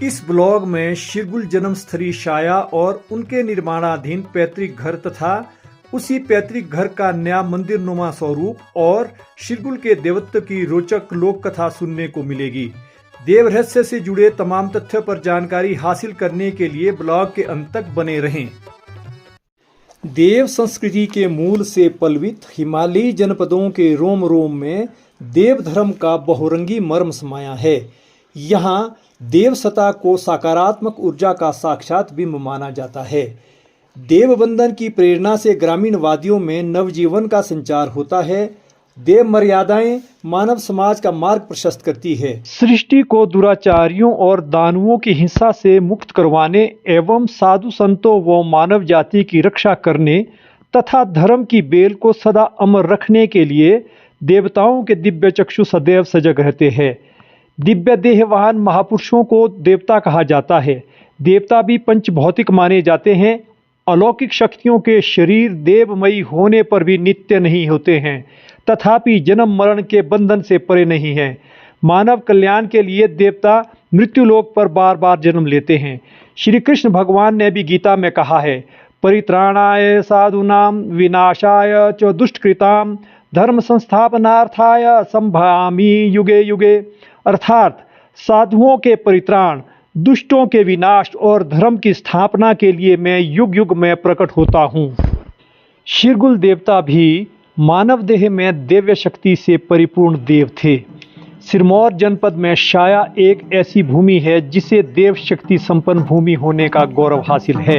इस ब्लॉग में शिरगुल जन्मस्थली शाया और उनके निर्माणाधीन पैतृक घर तथा उसी पैतृक घर का नया मंदिर नुमा स्वरूप और शिरगुल के देवत्व की रोचक लोक कथा सुनने को मिलेगी। देव रहस्य से जुड़े तमाम तथ्यों पर जानकारी हासिल करने के लिए ब्लॉग के अंत तक बने रहें। देव संस्कृति के मूल से पल्वित हिमालयी जनपदों के रोम रोम में देव धर्म का बहुरंगी मर्म समाया है। यहाँ देव सत्ता को सकारात्मक ऊर्जा का साक्षात बिंब माना जाता है। देव बंधन की प्रेरणा से ग्रामीण वादियों में नवजीवन का संचार होता है। देव मर्यादाएं मानव समाज का मार्ग प्रशस्त करती है। सृष्टि को दुराचारियों और दानवों की हिंसा से मुक्त करवाने एवं साधु संतों व मानव जाति की रक्षा करने तथा धर्म की बेल को सदा अमर रखने के लिए देवताओं के दिव्य चक्षु सदैव सजग रहते हैं। दिव्य देहवान महापुरुषों को देवता कहा जाता है। देवता भी पंच भौतिक माने जाते हैं। अलौकिक शक्तियों के शरीर देवमयी होने पर भी नित्य नहीं होते हैं, तथापि जन्म मरण के बंधन से परे नहीं हैं। मानव कल्याण के लिए देवता मृत्युलोक पर बार बार जन्म लेते हैं। श्री कृष्ण भगवान ने भी गीता में कहा है, परित्राणाय साधूनां विनाशाय च दुष्टकृतां धर्म संस्थापनार्थाय संभवामि युगे युगे। अर्थात साधुओं के परित्राण, दुष्टों के विनाश और धर्म की स्थापना के लिए मैं युग युग में प्रकट होता हूँ। शिरगुल देवता भी मानव देह में दिव्य शक्ति से परिपूर्ण देव थे। सिरमौर जनपद में शाया एक ऐसी भूमि है जिसे देव शक्ति संपन्न भूमि होने का गौरव हासिल है।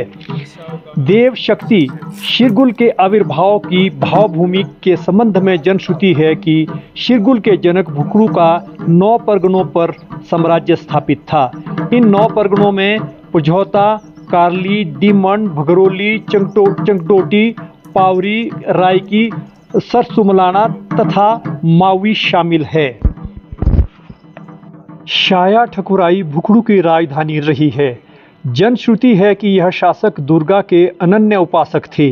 देव शक्ति शिरगुल के आविर्भाव की भावभूमि के संबंध में जनश्रुति है कि शिरगुल के जनक भुकड़ू का 9 परगनों पर साम्राज्य स्थापित था। इन 9 परगनों में पुझौता, कार्ली, डीमन, भगरोली, चंगटोटी, पावरी, रायकी, सरसुमलाना तथा मावी शामिल है। शाया ठकुराई भुकड़ू की राजधानी रही है। जनश्रुति है कि यह शासक दुर्गा के अनन्य उपासक थे।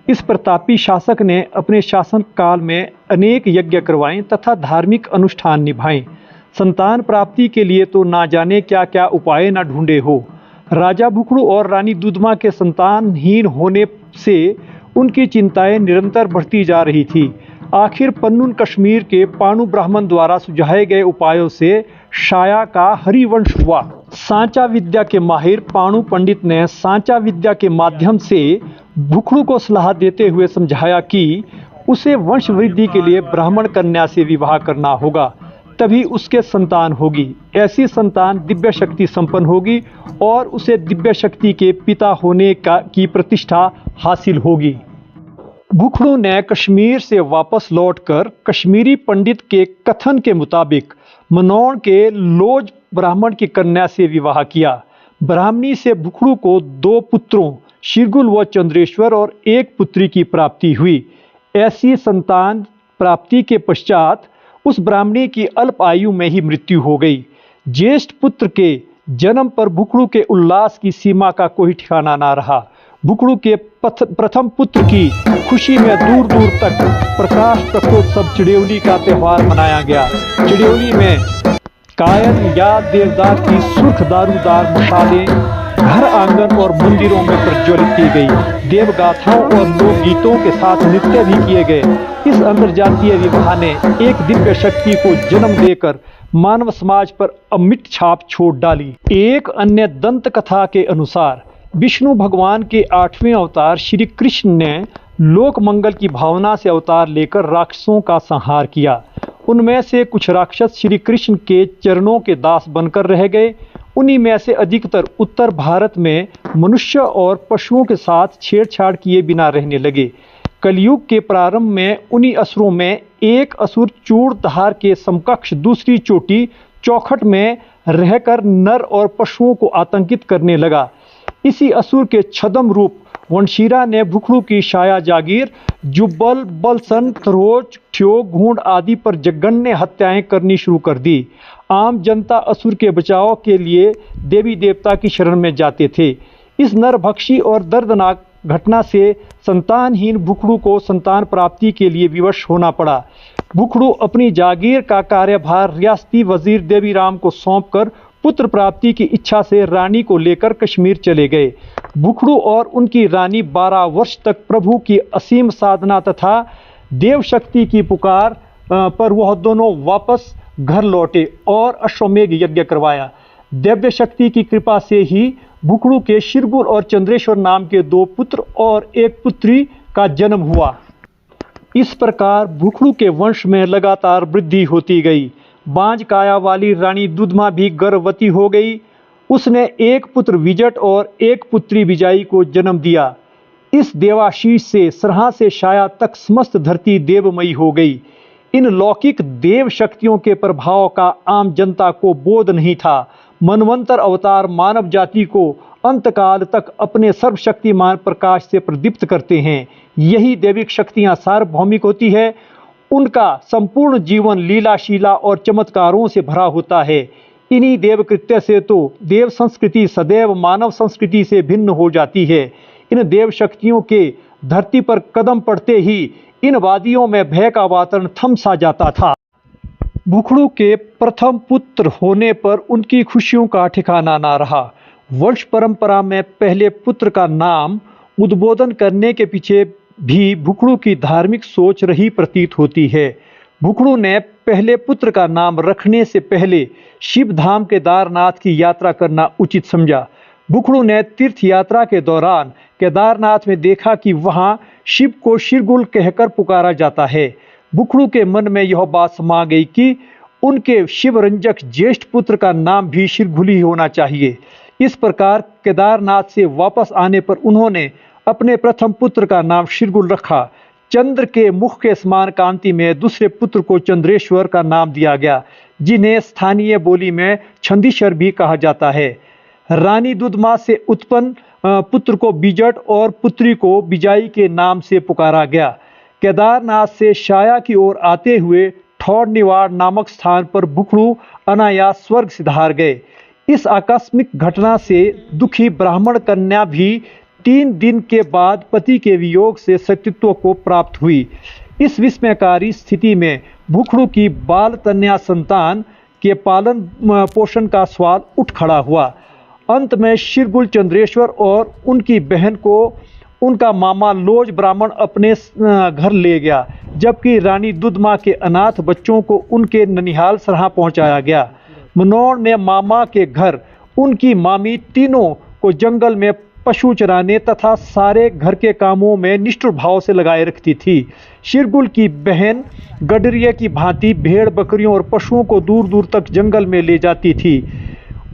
इस प्रतापी शासक ने अपने शासन काल में अनेक यज्ञ करवाए तथा धार्मिक अनुष्ठान निभाए। संतान प्राप्ति के लिए तो ना जाने क्या क्या उपाय न ढूंढे हो। राजा भुकड़ू और रानी दुधमा के संतानहीन होने से उनकी चिंताएं निरंतर बढ़ती जा रही थी। आखिर पन्नून कश्मीर के पाणु ब्राह्मण द्वारा सुझाए गए उपायों से शाया का हरिवंश हुआ। सांचा विद्या के माहिर पाणु पंडित ने सांचा विद्या के माध्यम से भुकड़ू को सलाह देते हुए समझाया कि उसे वंश वृद्धि के लिए ब्राह्मण कन्या से विवाह करना होगा, तभी उसके संतान होगी। ऐसी संतान दिव्य शक्ति संपन्न होगी और उसे दिव्य शक्ति के पिता होने की प्रतिष्ठा हासिल होगी। भुकड़ू ने कश्मीर से वापस लौटकर कश्मीरी पंडित के कथन के मुताबिक मनौन के लोज ब्राह्मण की कन्या से विवाह किया। ब्राह्मणी से भुकड़ू को 2 पुत्रों शिरगुल व चंद्रेश्वर और 1 पुत्री की प्राप्ति हुई। ऐसी संतान प्राप्ति के पश्चात उस ब्राह्मणी की अल्प आयु में ही मृत्यु हो गई। ज्येष्ठ पुत्र के जन्म पर भुकड़ू के उल्लास की सीमा का कोई ठिकाना ना रहा। भुकड़ू के प्रथम पुत्र की खुशी में दूर दूर तक प्रकाश प्रकोत्सव चिड़ियोली का त्यौहार मनाया गया। चिड़ियोली में कायल या देवदार की सुर्ख दारूदार मशालें घर आंगन और मंदिरों में प्रज्वलित की गई। देवगाथाओं और लोक गीतों के साथ नृत्य भी किए गए। इस अंतर्जातीय विवाह ने एक दिव्य शक्ति को जन्म देकर मानव समाज पर अमिट छाप छोड़ डाली। एक अन्य दंत कथा के अनुसार विष्णु भगवान के 8वें अवतार श्री कृष्ण ने लोक मंगल की भावना से अवतार लेकर राक्षसों का संहार किया। उनमें से कुछ राक्षस श्री कृष्ण के चरणों के दास बनकर रह गए। उन्हीं में से अधिकतर उत्तर भारत में मनुष्य और पशुओं के साथ छेड़छाड़ किए बिना रहने लगे। कलयुग के प्रारंभ में उन्हीं असुरों में एक असुर चूड़धार के समकक्ष दूसरी चोटी चौखट में रहकर नर और पशुओं को आतंकित करने लगा। इसी असुर के छद्म रूप वंशीरा ने भुकड़ू की शाया जागीर, जुब्बल, बलसन, तरोज, ठ्योग, घूंड आदि पर जघन्य हत्याएं करनी शुरू कर दी। आम जनता असुर के बचाव के लिए देवी देवता की शरण में जाते थे। इस नरभक्षी और दर्दनाक घटना से संतानहीन भुकड़ू को संतान प्राप्ति के लिए विवश होना पड़ा। भुकड़ू अपनी जागीर का कार्यभार रियासती वजीर देवीराम को सौंपकर पुत्र प्राप्ति की इच्छा से रानी को लेकर कश्मीर चले गए। भुखड़ू और उनकी रानी 12 वर्ष तक प्रभु की असीम साधना तथा देव शक्ति की पुकार पर वह दोनों वापस घर लौटे और अश्वमेघ यज्ञ करवाया। दिव्य शक्ति की कृपा से ही भुखड़ू के शिरगुल और चंद्रेश्वर नाम के 2 पुत्र और 1 पुत्री का जन्म हुआ। इस प्रकार भुखड़ू के वंश में लगातार वृद्धि होती गई। बांझ काया वाली रानी दुधमा भी गर्भवती हो गई। उसने 1 पुत्र विजट और 1 पुत्री विजाई को जन्म दिया। इस देवाशीष से सरहा से शाया तक समस्त धरती देवमयी हो गई। इन लौकिक देव शक्तियों के प्रभाव का आम जनता को बोध नहीं था। मनवंतर अवतार मानव जाति को अंतकाल तक अपने सर्वशक्तिमान प्रकाश से प्रदीप्त करते हैं। यही दैविक शक्तियां सार्वभौमिक होती है। उनका संपूर्ण जीवन लीलाशीला और चमत्कारों से भरा होता है। इन्हीं देव कृत्य से तो देव संस्कृति सदैव मानव संस्कृति से भिन्न हो जाती है। इन देव शक्तियों के धरती पर कदम पड़ते ही इन वादियों में भय का वातावरण थम सा जाता था। भुखड़ू के प्रथम पुत्र होने पर उनकी खुशियों का ठिकाना ना रहा। वंश परंपरा में पहले पुत्र का नाम उद्बोधन करने के पीछे भी भुखड़ू की धार्मिक सोच रही प्रतीत होती है। भुखड़ू ने पहले पुत्र का नाम रखने से पहले शिव धाम केदारनाथ की यात्रा करना उचित समझा। भुखड़ू ने तीर्थ यात्रा के दौरान केदारनाथ में देखा कि वहां शिव को शिरगुल कहकर पुकारा जाता है। भुखड़ू के मन में यह बात समा गई कि उनके शिवरंजक ज्येष्ठ पुत्र का नाम भी शिरगुल ही होना चाहिए। इस प्रकार केदारनाथ से वापस आने पर उन्होंने अपने प्रथम पुत्र का नाम शिरगुल रखा। चंद्र के मुख के समान कांति में दूसरे पुत्र को चंद्रेश्वर का नाम दिया गया, जिन्हें स्थानीय बोली में छंदीश्वर भी कहा जाता है। रानी दुधमा से उत्पन्न पुत्र को बिजट और पुत्री को बिजाई के नाम से पुकारा गया। केदारनाथ से शाया की ओर आते हुए ठौर निवाड़ नामक स्थान पर भुखड़ू अनायास स्वर्ग सिधार गए। इस आकस्मिक घटना से दुखी ब्राह्मण कन्या भी 3 दिन के बाद पति के वियोग से सतीत्व को प्राप्त हुई। इस विस्मयकारी स्थिति में भुखड़ू की बाल कन्या संतान के पालन पोषण का सवाल उठ खड़ा हुआ। अंत में शिरगुल चंद्रेश्वर और उनकी बहन को उनका मामा लोज ब्राह्मण अपने घर ले गया, जबकि रानी दुधमा के अनाथ बच्चों को उनके ननिहाल सरहा पहुंचाया गया। मनोर में मामा के घर उनकी मामी तीनों को जंगल में पशु चराने तथा सारे घर के कामों में निष्ठुर भाव से लगाए रखती थी। शिरगुल की बहन गडरिया की भांति भेड़ बकरियों और पशुओं को दूर दूर तक जंगल में ले जाती थी।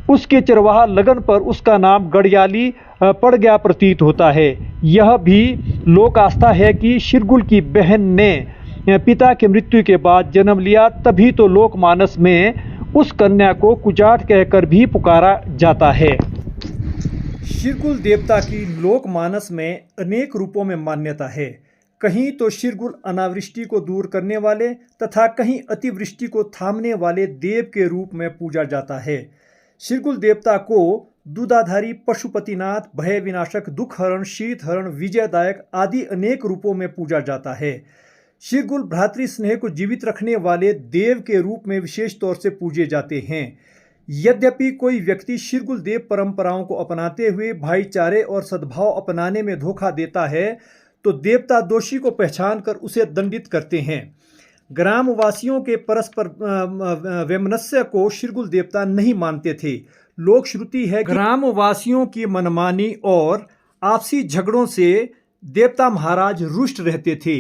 उसके चरवाहा लगन पर उसका नाम गड़ियाली पड़ गया प्रतीत होता है। यह भी लोक आस्था है कि शिरगुल की बहन ने पिता की मृत्यु के बाद जन्म लिया, तभी तो लोकमानस में उस कन्या को कुजाट कहकर भी पुकारा जाता है। शिरगुल देवता की लोकमानस में अनेक रूपों में मान्यता है। कहीं तो शिरगुल अनावृष्टि को दूर करने वाले तथा कहीं अतिवृष्टि को थामने वाले देव के रूप में पूजा जाता है। शिरगुल देवता को दूधाधारी, पशुपतिनाथ, भय विनाशक, दुख हरण, शीत हरण, विजयदायक आदि अनेक रूपों में पूजा जाता है। शिरगुल भ्रातृ स्नेह को जीवित रखने वाले देव के रूप में विशेष तौर से पूजे जाते हैं। यद्यपि कोई व्यक्ति शिरगुल देव परंपराओं को अपनाते हुए भाईचारे और सद्भाव अपनाने में धोखा देता है तो देवता दोषी को पहचान कर उसे दंडित करते हैं। ग्रामवासियों के परस्पर वैमनस्य को शिरगुल देवता नहीं मानते थे। लोक श्रुति है कि ग्रामवासियों की मनमानी और आपसी झगड़ों से देवता महाराज रुष्ट रहते थे।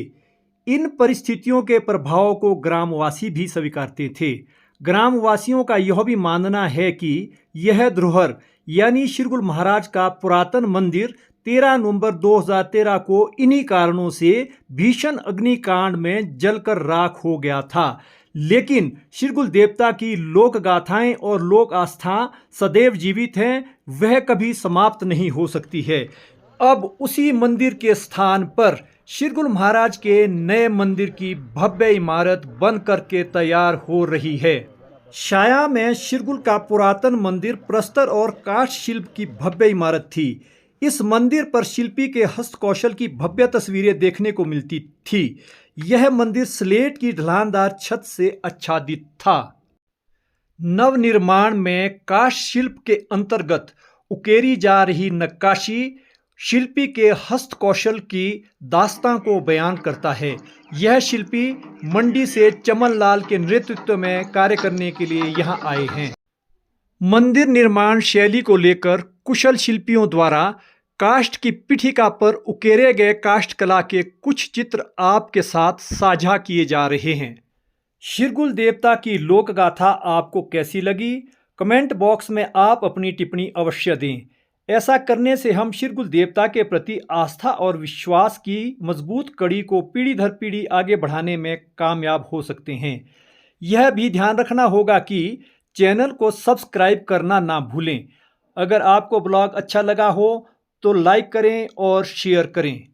इन परिस्थितियों के प्रभाव को ग्रामवासी भी स्वीकारते थे। ग्रामवासियों का यह भी मानना है कि यह धरोहर यानी शिरगुल महाराज का पुरातन मंदिर 13 नवंबर 2013 को इन्हीं कारणों से भीषण अग्निकांड में जलकर राख हो गया था। लेकिन शिरगुल देवता की लोक गाथाएं और लोक आस्था सदैव जीवित हैं, वह कभी समाप्त नहीं हो सकती है। अब उसी मंदिर के स्थान पर शिरगुल महाराज के नए मंदिर की भव्य इमारत बन करके तैयार हो रही है। शाया में शिरगुल का पुरातन मंदिर प्रस्तर और काठ शिल्प की भव्य इमारत थी। इस मंदिर पर शिल्पी के हस्तकौशल की भव्य तस्वीरें देखने को मिलती थी। यह मंदिर स्लेट की ढलानदार छत से आच्छादित था। नवनिर्माण में काष्ठ शिल्प के अंतर्गत उकेरी जा रही नक्काशी शिल्पी के हस्त कौशल की दास्तां को बयान करता है। यह शिल्पी मंडी से चमन लाल के नेतृत्व में कार्य करने के लिए यहां आए हैं। मंदिर निर्माण शैली को लेकर कुशल शिल्पियों द्वारा काष्ठ की पीठिका पर उकेरे गए काष्ठ कला के कुछ चित्र आपके साथ साझा किए जा रहे हैं। शिरगुल देवता की लोक गाथा आपको कैसी लगी? कमेंट बॉक्स में आप अपनी टिप्पणी अवश्य दें। ऐसा करने से हम शिरगुल देवता के प्रति आस्था और विश्वास की मजबूत कड़ी को पीढ़ी दर पीढ़ी आगे बढ़ाने में कामयाब हो सकते हैं। यह भी ध्यान रखना होगा कि चैनल को सब्सक्राइब करना ना भूलें। अगर आपको ब्लॉग अच्छा लगा हो तो लाइक करें और शेयर करें।